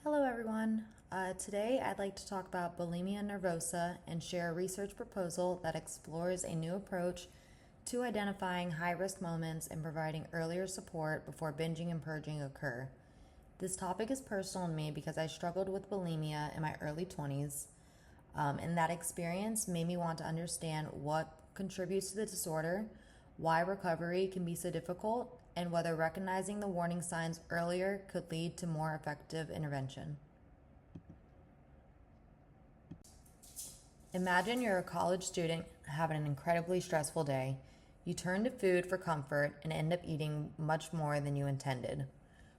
Hello, everyone. Today, I'd like to talk about bulimia nervosa and share a research proposal that explores a new approach to identifying high risk moments and providing earlier support before binging and purging occur. This topic is personal to me because I struggled with bulimia in my early 20s, and that experience made me want to understand what contributes to the disorder, why recovery can be so difficult, and whether recognizing the warning signs earlier could lead to more effective intervention. Imagine you're a college student having an incredibly stressful day. You turn to food for comfort and end up eating much more than you intended.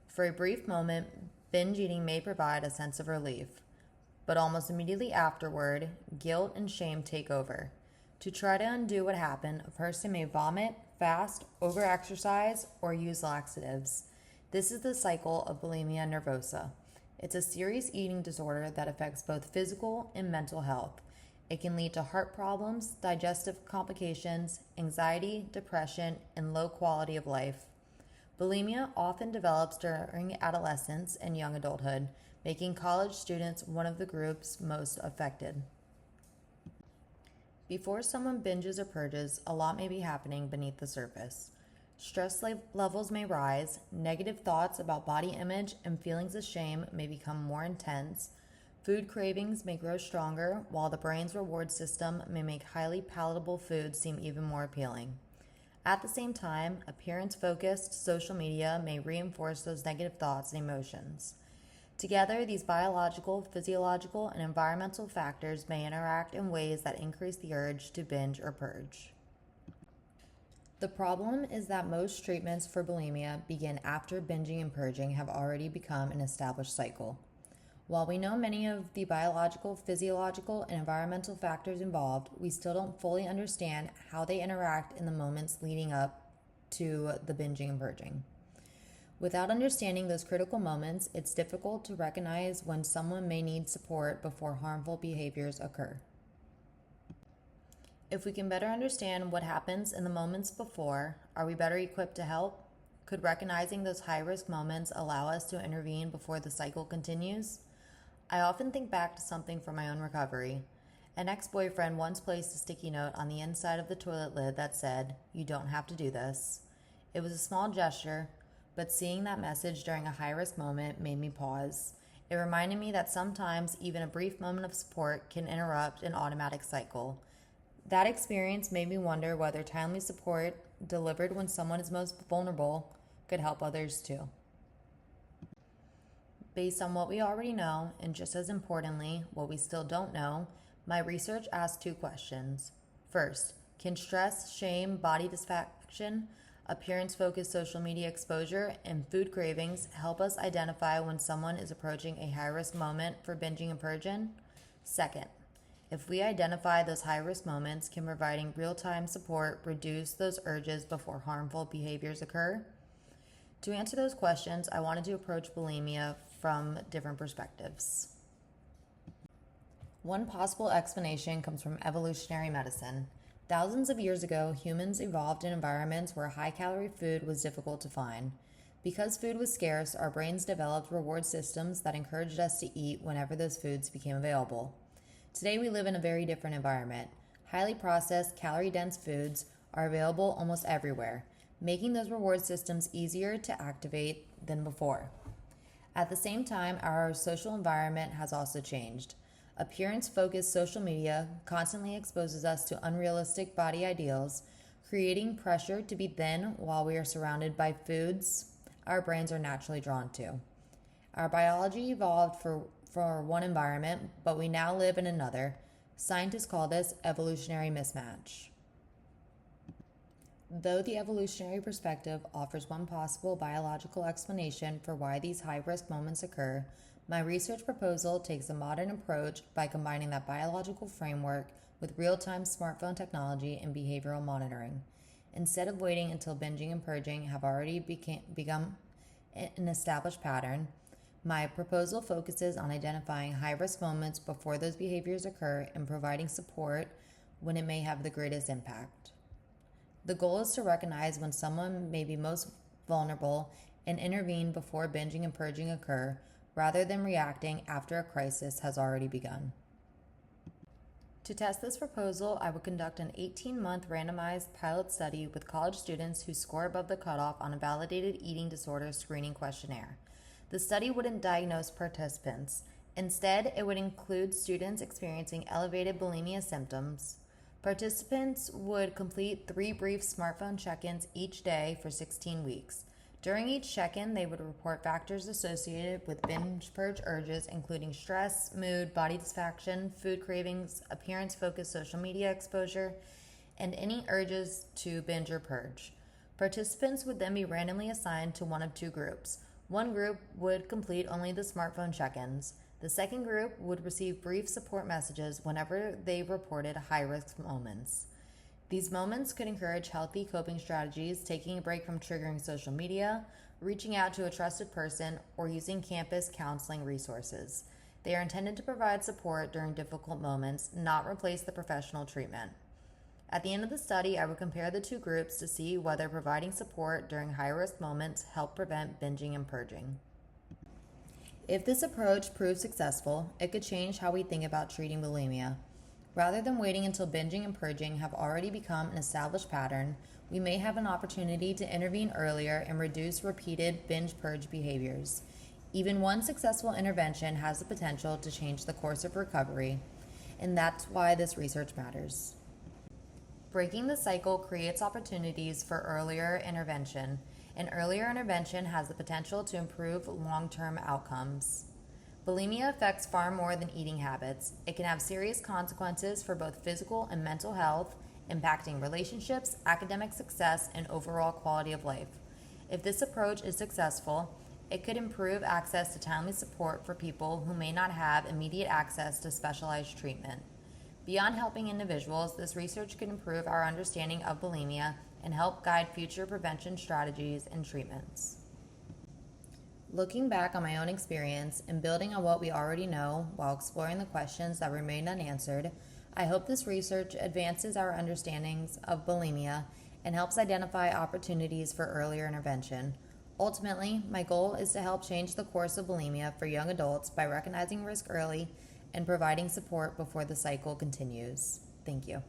For a brief moment, binge eating may provide a sense of relief, but almost immediately afterward, guilt and shame take over. To try to undo what happened, a person may vomit, fast, overexercise, or use laxatives. This is the cycle of bulimia nervosa. It's a serious eating disorder that affects both physical and mental health. It can lead to heart problems, digestive complications, anxiety, depression, and low quality of life. Bulimia often develops during adolescence and young adulthood, making college students one of the groups most affected. Before someone binges or purges, a lot may be happening beneath the surface. Stress levels may rise, negative thoughts about body image and feelings of shame may become more intense, food cravings may grow stronger, while the brain's reward system may make highly palatable foods seem even more appealing. At the same time, appearance-focused social media may reinforce those negative thoughts and emotions. Together, these biological, physiological, and environmental factors may interact in ways that increase the urge to binge or purge. The problem is that most treatments for bulimia begin after binging and purging have already become an established cycle. While we know many of the biological, physiological, and environmental factors involved, we still don't fully understand how they interact in the moments leading up to the binging and purging. Without understanding those critical moments, it's difficult to recognize when someone may need support before harmful behaviors occur. If we can better understand what happens in the moments before, are we better equipped to help? Could recognizing those high-risk moments allow us to intervene before the cycle continues? I often think back to something from my own recovery. An ex-boyfriend once placed a sticky note on the inside of the toilet lid that said, "You don't have to do this." It was a small gesture, but seeing that message during a high-risk moment made me pause. It reminded me that sometimes even a brief moment of support can interrupt an automatic cycle. That experience made me wonder whether timely support delivered when someone is most vulnerable could help others too. Based on what we already know, and just as importantly, what we still don't know, my research asked two questions. First, can stress, shame, body dysfunction, appearance-focused social media exposure, and food cravings help us identify when someone is approaching a high-risk moment for binging and purging? Second, if we identify those high-risk moments, can providing real-time support reduce those urges before harmful behaviors occur? To answer those questions, I wanted to approach bulimia from different perspectives. One possible explanation comes from evolutionary medicine. Thousands of years ago, humans evolved in environments where high-calorie food was difficult to find. Because food was scarce, our brains developed reward systems that encouraged us to eat whenever those foods became available. Today, we live in a very different environment. Highly processed, calorie-dense foods are available almost everywhere, making those reward systems easier to activate than before. At the same time, our social environment has also changed. Appearance-focused social media constantly exposes us to unrealistic body ideals, creating pressure to be thin while we are surrounded by foods our brains are naturally drawn to. Our biology evolved for one environment, but we now live in another. Scientists call this evolutionary mismatch. Though the evolutionary perspective offers one possible biological explanation for why these high-risk moments occur, my research proposal takes a modern approach by combining that biological framework with real-time smartphone technology and behavioral monitoring. Instead of waiting until binging and purging have already become an established pattern, my proposal focuses on identifying high-risk moments before those behaviors occur and providing support when it may have the greatest impact. The goal is to recognize when someone may be most vulnerable and intervene before binging and purging occur, rather than reacting after a crisis has already begun. To test this proposal, I would conduct an 18-month randomized pilot study with college students who score above the cutoff on a validated eating disorder screening questionnaire. The study wouldn't diagnose participants. Instead, it would include students experiencing elevated bulimia symptoms. Participants would complete 3 brief smartphone check-ins each day for 16 weeks. During each check-in, they would report factors associated with binge purge urges, including stress, mood, body dysfunction, food cravings, appearance-focused social media exposure, and any urges to binge or purge. Participants would then be randomly assigned to one of 2 groups. One group would complete only the smartphone check-ins. The second group would receive brief support messages whenever they reported high-risk moments. These moments could encourage healthy coping strategies, taking a break from triggering social media, reaching out to a trusted person, or using campus counseling resources. They are intended to provide support during difficult moments, not replace the professional treatment. At the end of the study, I would compare the 2 groups to see whether providing support during high-risk moments helped prevent binging and purging. If this approach proves successful, it could change how we think about treating bulimia. Rather than waiting until binging and purging have already become an established pattern, we may have an opportunity to intervene earlier and reduce repeated binge-purge behaviors. Even one successful intervention has the potential to change the course of recovery, and that's why this research matters. Breaking the cycle creates opportunities for earlier intervention, and earlier intervention has the potential to improve long-term outcomes. Bulimia affects far more than eating habits. It can have serious consequences for both physical and mental health, impacting relationships, academic success, and overall quality of life. If this approach is successful, it could improve access to timely support for people who may not have immediate access to specialized treatment. Beyond helping individuals, this research could improve our understanding of bulimia and help guide future prevention strategies and treatments. Looking back on my own experience and building on what we already know while exploring the questions that remain unanswered, I hope this research advances our understandings of bulimia and helps identify opportunities for earlier intervention. Ultimately, my goal is to help change the course of bulimia for young adults by recognizing risk early and providing support before the cycle continues. Thank you.